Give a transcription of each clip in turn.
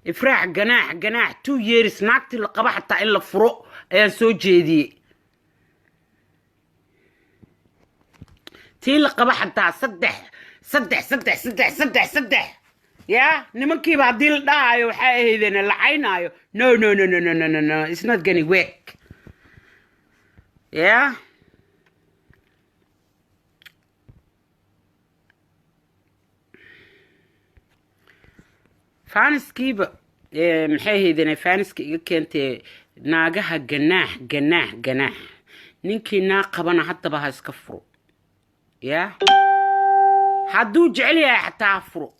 إفراح جناح 2 years ناقتي اللي قبا حتى إلا فرق أيان سو جيدي تي اللي قبا حتى صدح يا نمكي بعدي الداعي وحاي ذن العينايو no it's not gonna work yeah فانسكيبا محي ذن فانسكي كنت ناقها جناح نينكي ناقبنا حتى بها اسكفرو يا حدو جعليها حتى عفرو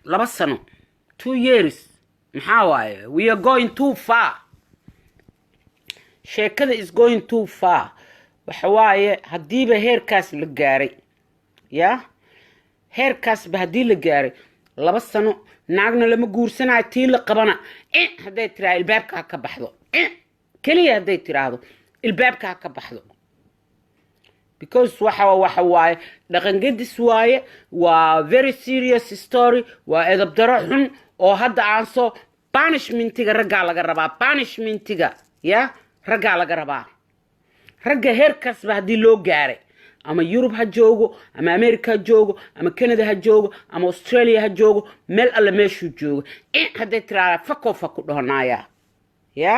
لبا سنة 2 years محاواي we are going too far شيكدا is going too far وحواي هديبا هيركاس لقاري يا هيركاس بهدي لقاري لبا سنة ناقنا لما قورسنا تي لقبنا هدي ترى البابك هكا بحضو كليا هدي ترى البابك هكا بحضو because waxa dhaqan gedis waaye waa very serious story waa edab daro xun oo hadda aan soo punishmentiga ragga laga rabaa punishmentiga ya ragga laga rabaa ragga heerkaas ba hadii loo gaaray ama Europe ha joogo ama America ha joogo ama Canada ha joogo ama Australia ha joogo meel alla meeshu joogo hadday tiraa fako dhahnaya ya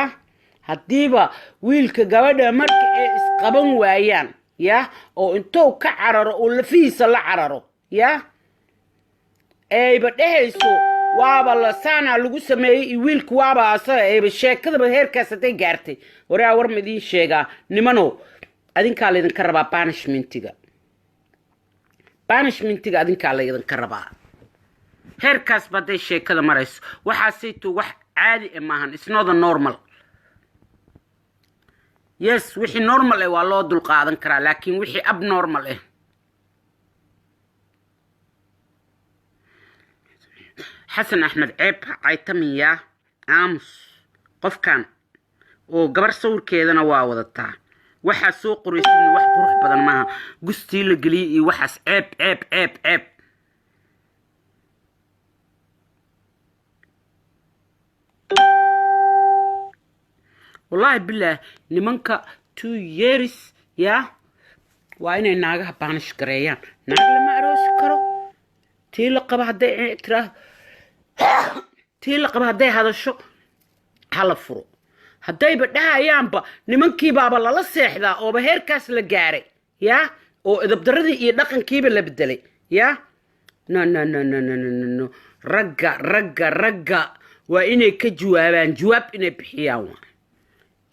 hadiiba wiilka gabadha marka ay isqaban waayaan يا او انتو كعررو او لفيس لا عررو يا اي بدهيسو waaba saana lagu sameeyay wiilku waaba asay sheekada heerkaas ay gaartay waraa war midii sheega nimano adinka leedan ka rabaa punishmentiga adinka leedan ka rabaa heerkaas baday sheekada marayso waxa saytu wax caadi ah maahan it's not normal yes wixii normal ah waa loo dul qaadan karaa laakiin wixii abnormal ah حسن أحمد عيب عيتمية عامس قفكان وقبر صور كذا نواوضتها وحا سوق ريسين وح قروح بدن معها قستي لقلي وحس عيب والله بالله لمنك 2 years يا وأنا ناقها بانش كريان ناق لما أروس كرو تيلقى بعد ترى تيلقى بعد هذا الشو حلا فرو هداي بدها أيامبا نمنكي بابا لا سيحدا أو بهير كاس لجاري يا أو إذا بدردي يدقن كيب اللي بدلي يا نو رجع وإني جواب إني بحياوان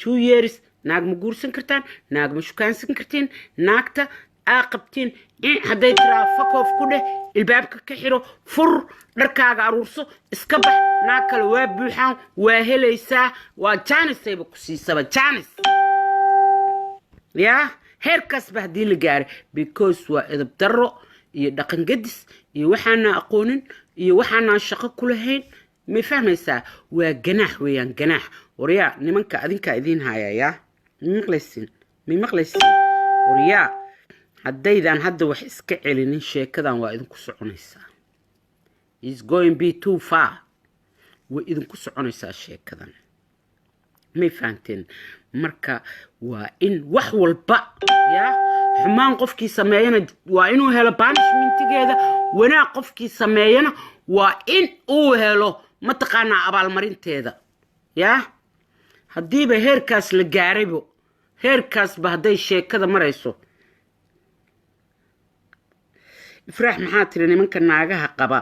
2 years ناق مقورسن كرتان ناق مشكانسن كرتين ناقتا عاقبتين هداي ترى فكوف كده الباب كحيرو فر دركاغا عروسو اسكبح ناكل وابوحان واهليسا وجانس سيبكو سيسابا جانس يا هيركاس بهدي لغاري بيكوز وا إذا بدرو iyo dhaqan gadis iyo waxaana aqoonin iyo waxaana shaqo ku lahayn ma fahmaysaa waa ganaax weeyaan ganaax wariya nimanka adinka idin hayaya maqlaysin wariya haddaydan hadda wax iska celinin sheekadan waa idinku soconaysaa is going be too far waa idinku soconaysaa sheekadan ma fahanteen marka waa in wax walba ya xumaan qofkii sameeyana waa inuu helo punishmentigeeda wanaag qofkii sameeyana waa in uu helo mataqaana abaalmarinteeda ya hadiiba heerkaas la gaaraybo heerkaas ba haday sheekada marayso ifraax maxaa tiri nimanka naagaha qaba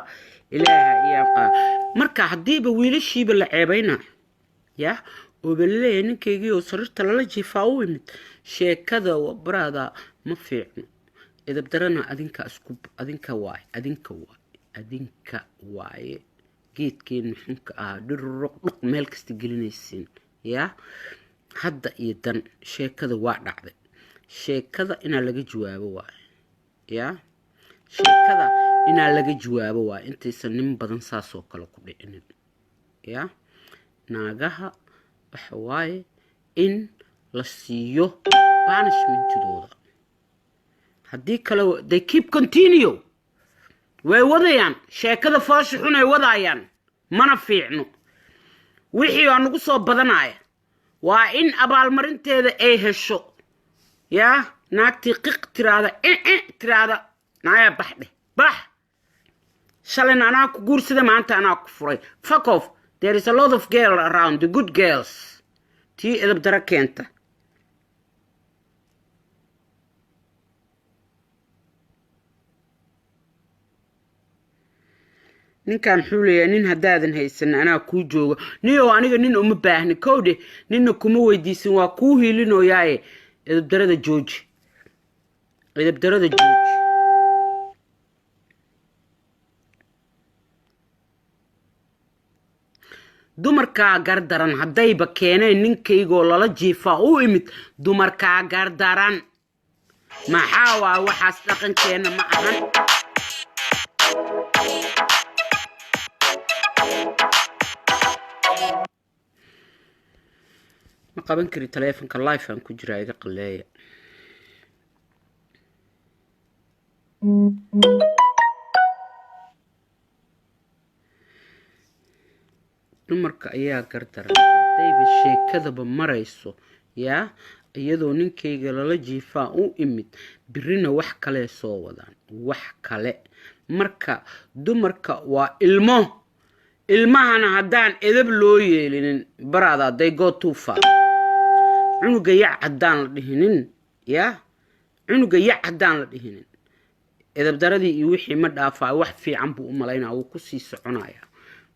ilaaha iyaqa marka hadiiba wiilashiiba la ceebayna ya oo baleey ninkeygii oo sarirta la jiifaa u yimid sheekada brada ma fiicno idab darana adinka waaye geedkeen xunka ah dhiruq dhuq meel kasta gelinaysiin ya hadda iyo dan sheekada waa dhacday sheekada ina laga jawaabo waa ya sheekada ina laga jawaabo waa intaysan nin badan saas oo kale ku dhicinin ya naagaha waxa waaye in la siiyo punishmentooda haddii kale they keep continue way wadayaan sheekada faashi xun ay wadayaan mana fiicno wixii aan ugu soo badanaya waa in abaalmarinteeda ay hesho yaa naagtii qiq tiraada naaya baxdhe bax shalay anaa ku guursada maanta anaa ku furay fuck off. There is a lot of girls around, the good girls. Tii edab dara keenta. ninkan muxuu leeyahay nin haddaadan haysan anaa kuu joogo niyo aniga nin uma baahni kowdhe ninna kuma weydiisan waa kuu hiilinooyaaye edabdarada jooji edabdarada jooji dumarkaa gardaran haddayba keeneen ninkaygoo lala jiifaa u imid dumarkaa gardaran maxaa waa waxaas dhaqankeena ma ahan ma qaban kari taleefanka life aan ku jiraa iga qaleeya dumarka ayaa gardaran haddayba sheekadaba marayso yaa iyadoo ninkayga lala jiifaa u imid birina wax kale soo wadaan wax kale marka dumarka waa ilmahana haddaan edab loo yeelinin baraada they go too far cunuga yac haddaan la dhihinin yaa cunuga yac haddaan la dhihinin edab daradii iyo wixii ma dhaafaa wax fiican buu u malaynaa wuu ku sii soconayaa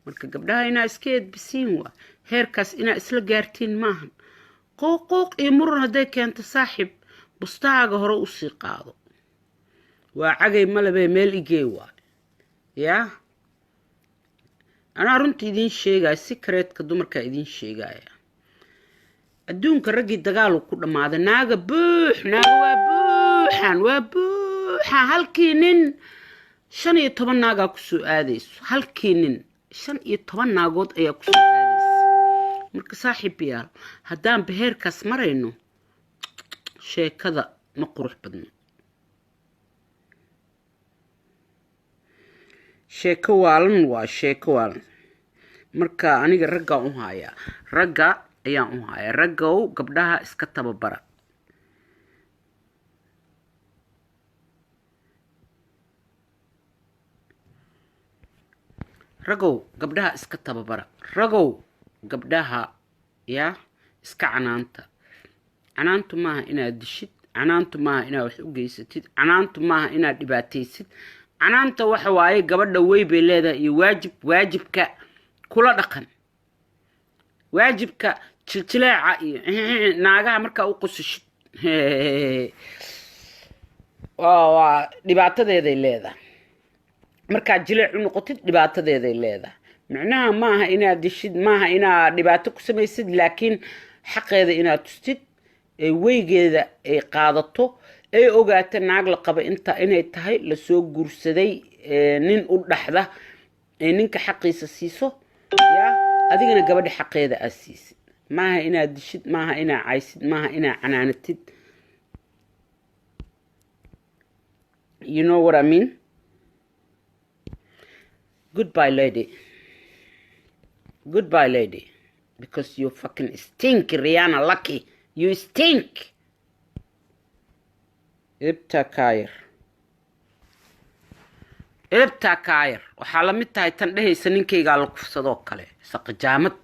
marka gabdhaha inaa iska edbisiin waa heerkaas inaa isla gaartiin maahan qooq iyo muran hadday keento saaxiib bustahaaga hore usii qaado waa cagay malabee meel igee waa yaa anaa runta idiin sheegaya sikareedka dumarkaa idiin sheegaya adduunka raggii dagaalu ku dhammaaday naaga waa buuxan halkii nin 15 naagaa kusoo aadayso halkii nin 15 naagood ayaa kusoo aadaysa marka saaxiib yaal haddaan beheerkaas marayno sheekada ma qurux badno sheeko waalan waa sheeko waalan marka aniga ragga u hayaa ragga ayaan u hayaa raggow gabdhaha iska tababara raggow gabdhaha iska tababara raggow gabdhaha yaa iska canaantu maaha inaad dishid canaantu maaha inaad wax u geysatid canaantu maaha inaad dhibaataysid canaanta waxa waaye gabadha way bay leedahay iyo waajibka kula dhaqan waajibka jiljileeca iyo naagaha markaa u qusishid waa dhibaatadeeday leedahay markaa jileec u noqotid dhibaatadeeday leedahay macnaha maaha inaad dishid maaha inaad dhibaato ku samaysid laakiin xaqeeda inaad tustid ee weygeeda ay qaadato ay ogaata naag la qaba inay tahay lasoo guursaday nin u dhaxda ee ninka xaqiisa siiso yaa adigana gabadha xaqeeda aad siisid maaha inaad dishid maaha inaad caysid maaha inaad canaanatid you know what I mean goodbye lady because you fucking stink Rihanna Lucky you stink ibta kaayir waxaa la mid tahay tan dhehaysa ninkaygaa la kufsadoo kale saqajaamad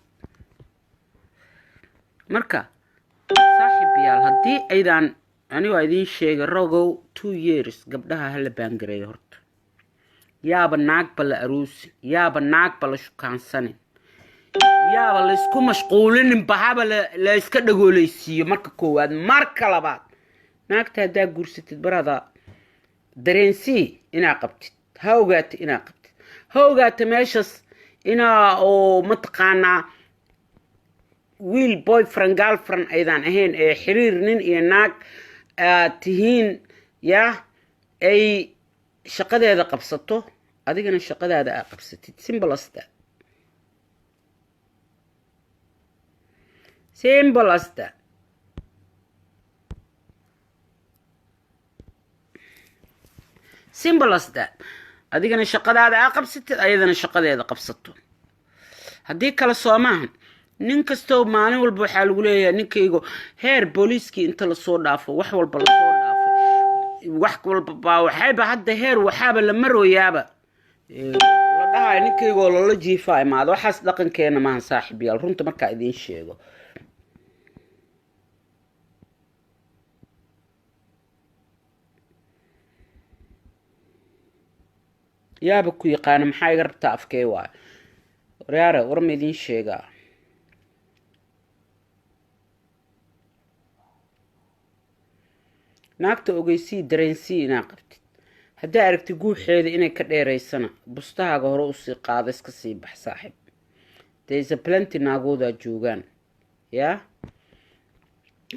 marka saaxiib yaal haddii aydaan anigu idiin sheegay rogow 2 years gabdhaha hala baangareeyo horta yaaba naagba la aruusin yaaba naagba la shukaansanin yaaba la isku mashquulinin bahaba la iska dhagoolaysiiyo marka koowaad marka labaad naagta haddaa guursatid barada dareensii inaa qabtid ha ogaata meeshas inaa oo mataqaanaa wiil boyfriend girlfriend aydan ahayn ee xiriir nin iyo naag aad tihiin yaa ay shaqadeeda qabsato adigana shaqadaada aad qabsatid simple as that simple as that adigana shaqadaada aad qabsatid ayadana shaqadeeda qabsato haddii kale soo maahan nin kastoo maalin walba waxaa lagu leeyahay ninkaygo heer booliiskii inta lasoo dhaafo wax walba lasoo dhaafo wax walba baa waxayba hadda heer waxaaba la marooyaaba la dhahayo ninkaygoo lala jiifaa imaado waxaas dhaqankeena maahan saaxiibayaal runta markaa idiin sheego yaaba ku yaqaana maxaa iga rabtaa afkee waay waryaare war ma idiin sheegaa naagta ogeysii dareensii inaa qabtid haddii aragti guuxeeda inay ka dheeraysana bustahaaga hore usii qaada iska sii bax saaxiib deysa plenty naagoodaa joogaan yaa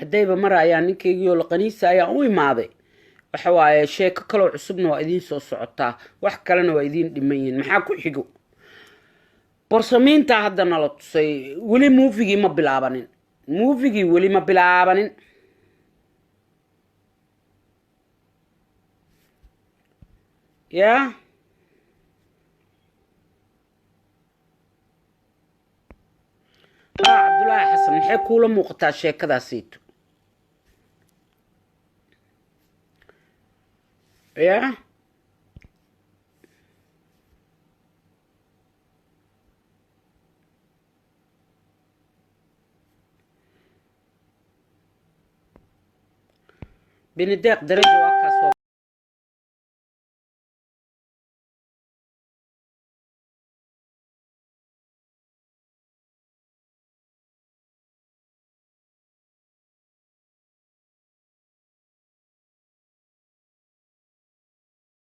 haddayba mara ayaa ninkaygiioo laqaniisa ayaa u imaaday waxa waaye sheeko kaloo cusubna waa idiin soo socotaa wax kalena waa idiin dhiman yihiin maxaa ku xigo borsamiintaa hadda nala tusay weli muufigii ma bilaabanin weli ma bilaabanin yaa cabdulaahi xasan maxay kuula muuqataa sheekadaasiito yaa binideeq darajo